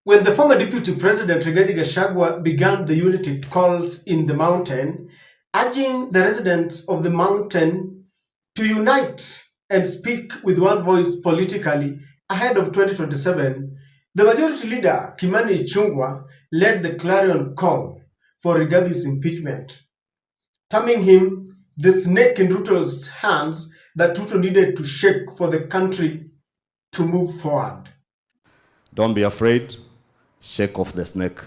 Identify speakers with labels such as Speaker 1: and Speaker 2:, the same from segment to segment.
Speaker 1: When the former Deputy President Rigathi Gachagua began the unity calls in the mountain, urging the residents of the mountain to unite and speak with one voice politically ahead of 2027, the majority leader, Kimani Ichungwa, led the clarion call for Rigathi's impeachment, terming him the snake in Ruto's hands that Ruto needed to shake for the country to move forward.
Speaker 2: Don't be afraid. Shake off the snake.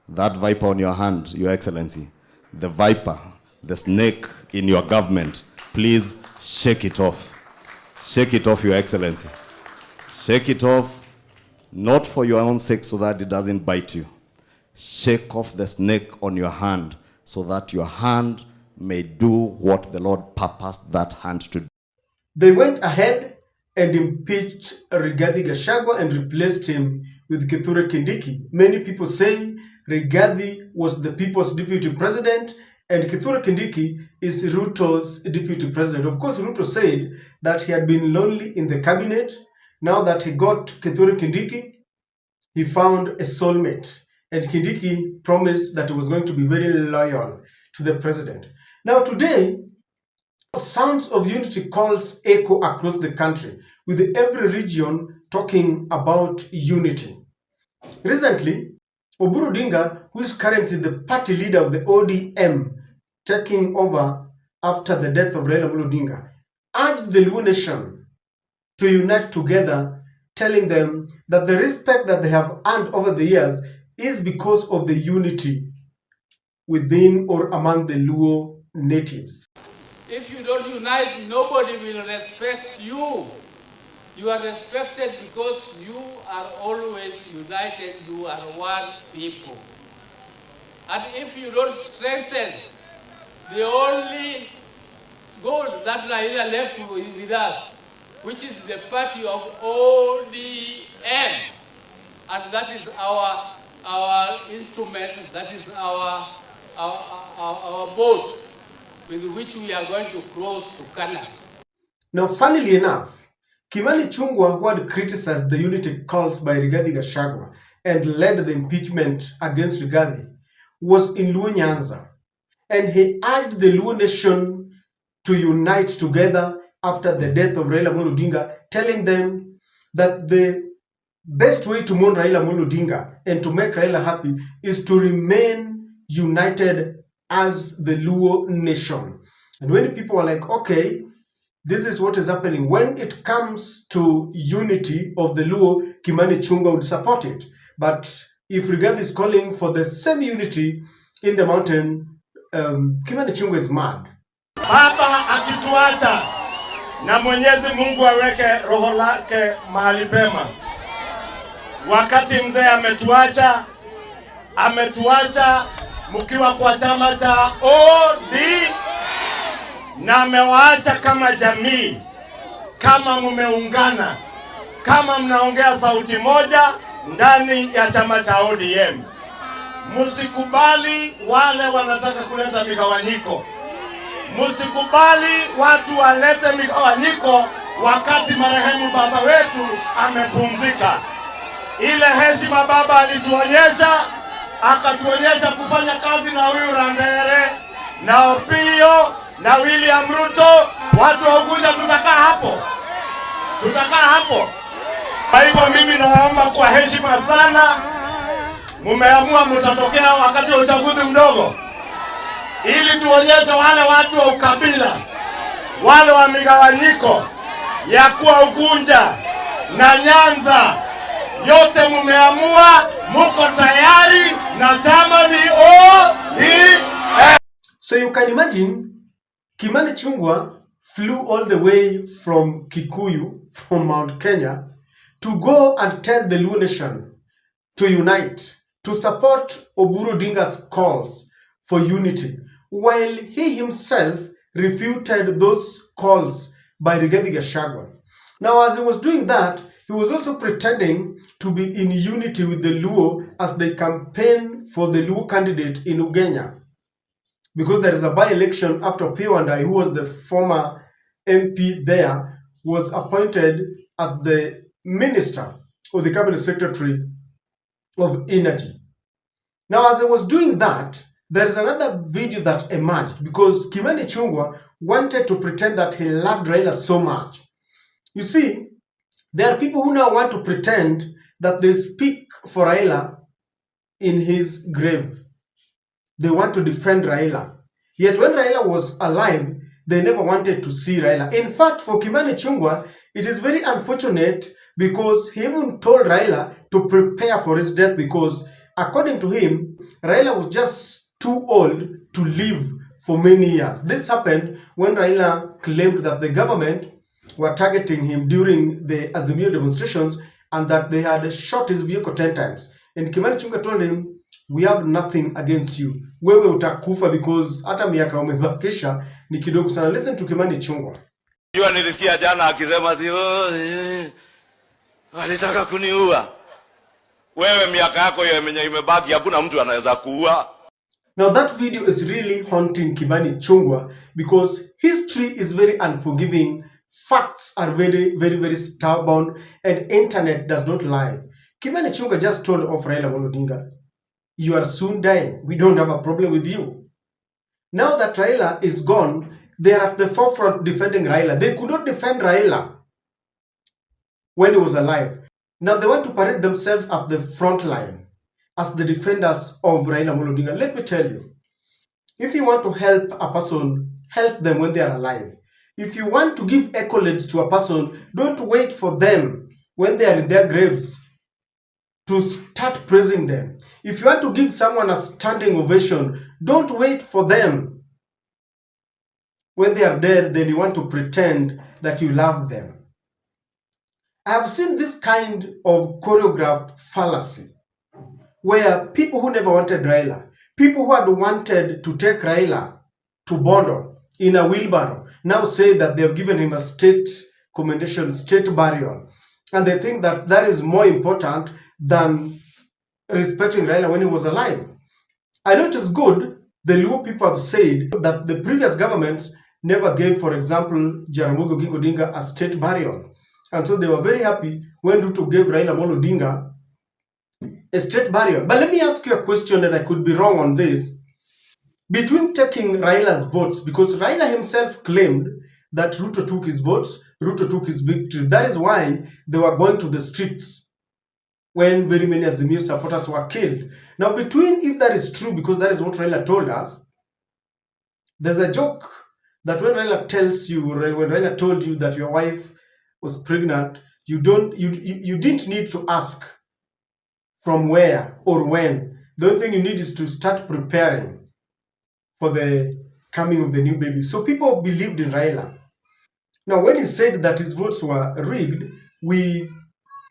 Speaker 2: That viper on your hand, Your Excellency, the viper, the snake in your government, please shake it off. Shake it off, Your Excellency. Shake it off, not for your own sake so that it doesn't bite you. Shake off the snake on your hand so that your hand may do what the Lord purposed that hand to do.
Speaker 1: They went ahead and impeached Rigathi Gachagua and replaced him with Kithure Kindiki. Many people say Rigathi was the people's deputy president and Kithure Kindiki is Ruto's deputy president. Of course, Ruto said that he had been lonely in the cabinet. Now that he got Kithure Kindiki, he found a soulmate. And Kindiki promised that he was going to be very loyal to the president. Now today, sounds of unity calls echo across the country, with every region talking about unity. Recently, Oburu, who is currently the party leader of the ODM, taking over after the death of Raila Odinga, urged the Luo nation to unite together, telling them that the respect that they have earned over the years is because of the unity within or among the Luo natives.
Speaker 3: If you don't unite, nobody will respect you. You are respected because you are always united. You are one people. And if you don't strengthen, the only goal that Raila left with us, which is the party of ODM, and that is our instrument, that is our boat with which we are going to cross to Canada.
Speaker 1: Now, funnily enough, Kimani Ichungwa, who had criticized the unity calls by Rigathi Gachagua and led the impeachment against Rigathi, was in Nyanza, and he urged the Luo nation to unite together after the death of Raila Odinga, telling them that the best way to mourn Raila Odinga and to make Raila happy is to remain united as the Luo nation. And when people are like, okay, this is what is happening, when it comes to unity of the Luo, Kimani Ichungwa would support it. But if Rigathi is calling for the same unity in the mountain, Kimani Ichungwa is mad.
Speaker 4: Baba akituacha na Mwenyezi Mungu aweke roho lake mahali pema. Wakati mzee ametuacha mkiwa kwa chama cha ODM na amewaacha kama jamii, kama mumeungana, kama mnaongea sauti moja ndani ya chama cha ODM. Musikubali wale wanataka kuleta migawanyiko. Musikubali watu walete migawanyiko wakati marehemu baba wetu amepumzika. Ile heshima baba alituonyesha, akatuonyesha kufanya kazi na huyu Randere na Opio na William Ruto. Watu wa Unguja tutakaa hapo. Kwa hivyo mimi naomba kwa heshima sana, mumeamua mtatokea wakati wa uchaguzi mdogo, ili tuonyeshe wale watu wa ukabila, wale wa migawanyiko ya kuwa Ugunja na Nyanza, yote mumeamua, muko tayari na chama ni ODM.
Speaker 1: So you can imagine, Kimani Ichungwa flew all the way from Kikuyu, from Mount Kenya, to go and tell the Luo nation to unite, to support Oburu Dinga's calls for unity, while he himself refuted those calls by Rigathi Gachagua. Now, as he was doing that, he was also pretending to be in unity with the Luo as they campaign for the Luo candidate in Ugenya. Because there is a by-election after Piwandai, who was the former MP there, was appointed as the minister or the cabinet secretary of energy. Now, as I was doing that, there is another video that emerged because Kimani Ichungwa wanted to pretend that he loved Raila so much. You see, there are people who now want to pretend that they speak for Raila in his grave. They want to defend Raila. Yet when Raila was alive, they never wanted to see Raila. In fact, for Kimani Ichungwa, it is very unfortunate because he even told Raila to prepare for his death because, according to him, Raila was just too old to live for many years. This happened when Raila claimed that the government were targeting him during the Azimio demonstrations and that they had shot his vehicle 10 times. And Kimani Ichungwa told him, we have nothing against you. Wewe utakufa because hata miaka umebakisha ni kidogo sana. Listen to Kimani Ichungwa.
Speaker 4: Nilisikia jana akisema ati alitaka kuniua. Wewe miaka yako yenye imebaki hakuna mtu anaweza kuua.
Speaker 1: Now that video is really haunting Kimani Ichungwa because history is very unforgiving. Facts are very, very, very stubborn and internet does not lie. Kimani Ichungwa just told off Raila Odinga, you are soon dying. We don't have a problem with you. Now that Raila is gone, they are at the forefront defending Raila. They could not defend Raila when he was alive. Now they want to parade themselves at the front line as the defenders of Raila Odinga. Let me tell you, if you want to help a person, help them when they are alive. If you want to give accolades to a person, don't wait for them when they are in their graves to start praising them. If you want to give someone a standing ovation, don't wait for them when they are dead, then you want to pretend that you love them. I have seen this kind of choreographed fallacy where people who never wanted Raila, people who had wanted to take Raila to Bondo in a wheelbarrow, now say that they have given him a state commendation, state burial, and they think that that is more important than respecting Raila when he was alive. I know it is good. The Luo people have said that the previous governments never gave, for example, Jaramogi Oginga Odinga a state burial. And so they were very happy when Ruto gave Raila Odinga a state burial. But let me ask you a question, and I could be wrong on this. Between taking Raila's votes, because Raila himself claimed that Ruto took his votes, Ruto took his victory. That is why they were going to the streets when very many Azimio supporters were killed. Now, between, if that is true, because that is what Raila told us, there's a joke that when Raila tells you, when Raila told you that your wife was pregnant, you didn't need to ask from where or when. The only thing you need is to start preparing for the coming of the new baby. So people believed in Raila. Now, when he said that his votes were rigged, we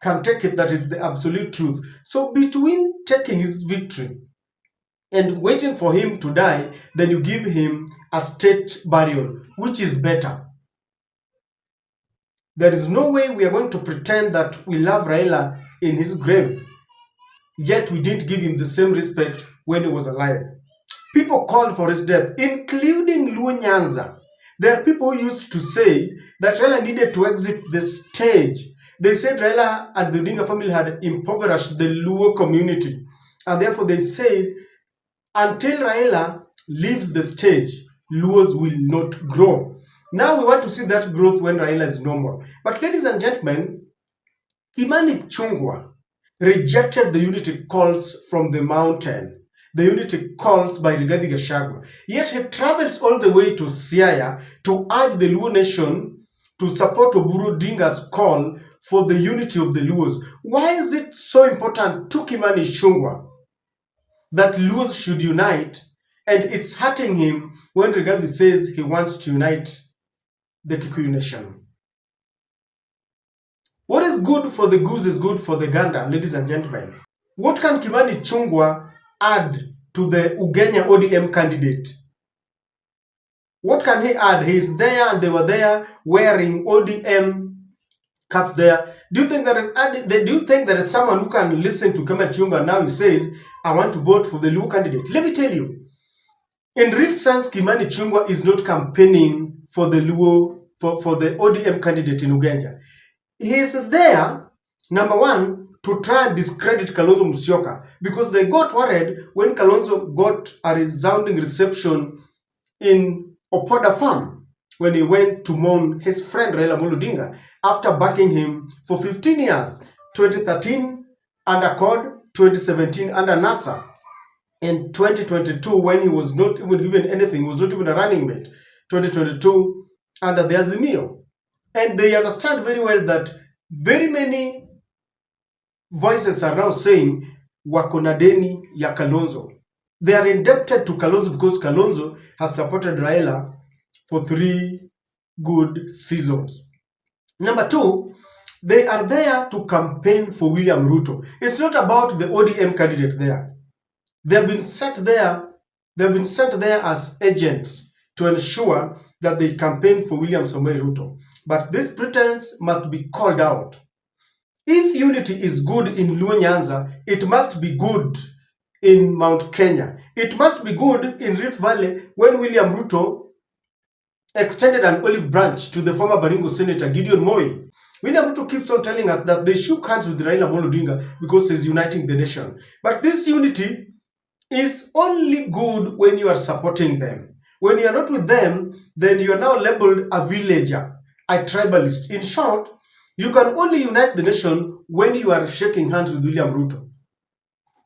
Speaker 1: can take it that it's the absolute truth. So between taking his victory and waiting for him to die, then you give him a state burial, which is better. There is no way we are going to pretend that we love Raila in his grave, yet we didn't give him the same respect when he was alive. People called for his death, including Nyanza. There are people who used to say that Raila needed to exit the stage. They said Raila and the Odinga family had impoverished the Luo community. And therefore they said, until Raila leaves the stage, Luos will not grow. Now we want to see that growth when Raila is no more. But ladies and gentlemen, Kimani Ichungwa rejected the unity calls from the mountain, the unity calls by Rigathi Gachagua. Yet he travels all the way to Siaya to urge the Luo nation to support Oburu Dinga's call for the unity of the Luos. Why is it so important to Kimani Ichungwa that Luos should unite, and it's hurting him when Rigathi says he wants to unite the Kikuyu nation? What is good for the goose is good for the gander, ladies and gentlemen. What can Kimani Ichungwa add to the Ugenya ODM candidate? What can he add? He's there and they were there wearing ODM caps there. Do you think there is someone who can listen to Kimani Ichungwa now he says, I want to vote for the Luo candidate? Let me tell you, in real sense, Kimani Ichungwa is not campaigning for the Luo, for the ODM candidate in Ugenya. He is there, number one, to try and discredit Kalonzo Musyoka, because they got worried when Kalonzo got a resounding reception in Opoda Farm when he went to mourn his friend Raila Amolo Odinga after backing him for 15 years, 2013 under CORD, 2017 under NASA. In 2022, when he was not even given anything, he was not even a running mate, 2022 under the Azimio. And they understand very well that very many voices are now saying wako na deni ya Kalonzo. They are indebted to Kalonzo because Kalonzo has supported Raila for 3 good seasons. Number 2, they are there to campaign for William Ruto. It's not about the ODM candidate there. They have been sent there as agents to ensure that they campaign for William Samoei Ruto. But this pretense must be called out. If unity is good in Nyanza, it must be good in Mount Kenya. It must be good in Rift Valley when William Ruto extended an olive branch to the former Baringo Senator Gideon Moi. William Ruto keeps on telling us that they shook hands with Raila Amolo Odinga because he's uniting the nation. But this unity is only good when you are supporting them. When you are not with them, then you are now labeled a villager, a tribalist. In short, you can only unite the nation when you are shaking hands with William Ruto.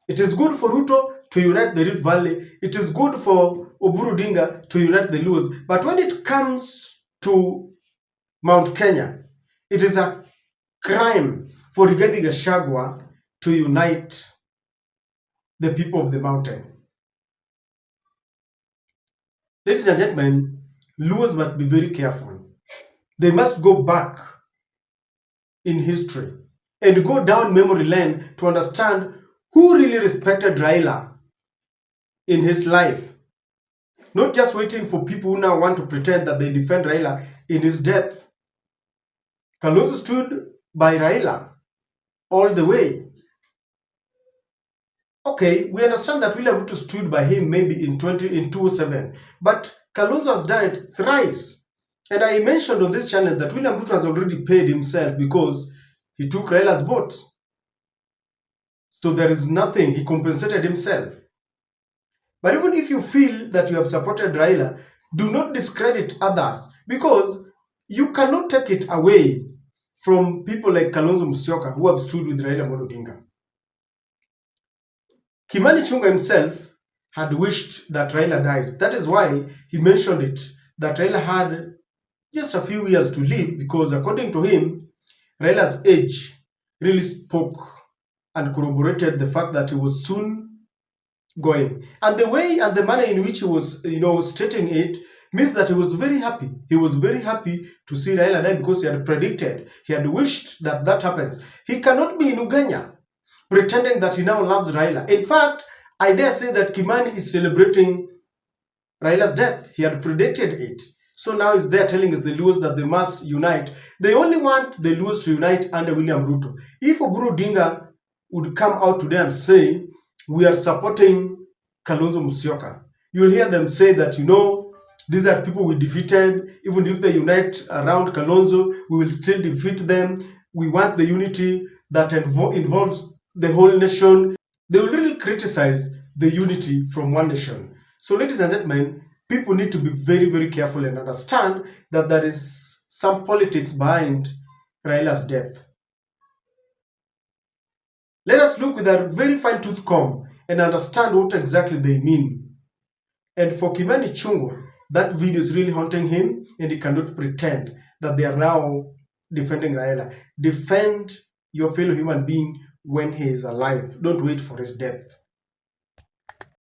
Speaker 1: It is good for Ruto to unite the Rift Valley. It is good for Oburu Odinga to unite the Luos. But when it comes to Mount Kenya, it is a crime for Rigathi Gachagua to unite the people of the mountain. Ladies and gentlemen, Luos must be very careful. They must go back in history and go down memory lane to understand who really respected Raila in his life. Not just waiting for people who now want to pretend that they defend Raila in his death. Kalonzo stood by Raila all the way. Okay, we understand that William Ruto stood by him maybe in 2007, but Kalonzo has done it thrice. And I mentioned on this channel that William Ruto has already paid himself because he took Raila's votes. So there is nothing, he compensated himself. But even if you feel that you have supported Raila, do not discredit others, because you cannot take it away from people like Kalonzo Musyoka who have stood with Raila Amolo Odinga. Ichungwa himself had wished that Raila dies. That is why he mentioned it, that Raila had just a few years to live, because according to him, Raila's age really spoke and corroborated the fact that he was soon going. And the way and the manner in which he was, stating it means that he was very happy. He was very happy to see Raila die because he had predicted, he had wished that that happens. He cannot be in Uganda pretending that he now loves Raila. In fact, I dare say that Kimani is celebrating Raila's death. He had predicted it. So now he's there telling us the Luos that they must unite. They only want the Luos to unite under William Ruto. If Oburu Odinga would come out today and say, we are supporting Kalonzo Musyoka, you'll hear them say that, these are people we defeated. Even if they unite around Kalonzo, we will still defeat them. We want the unity that involves the whole nation. They will really criticize the unity from one nation. So ladies and gentlemen, people need to be very, very careful and understand that there is some politics behind Raila's death. Let us look with a very fine-tooth comb and understand what exactly they mean. And for Ichungwa, that video is really haunting him, and he cannot pretend that they are now defending Raila. Defend your fellow human being when he is alive. Don't wait for his death.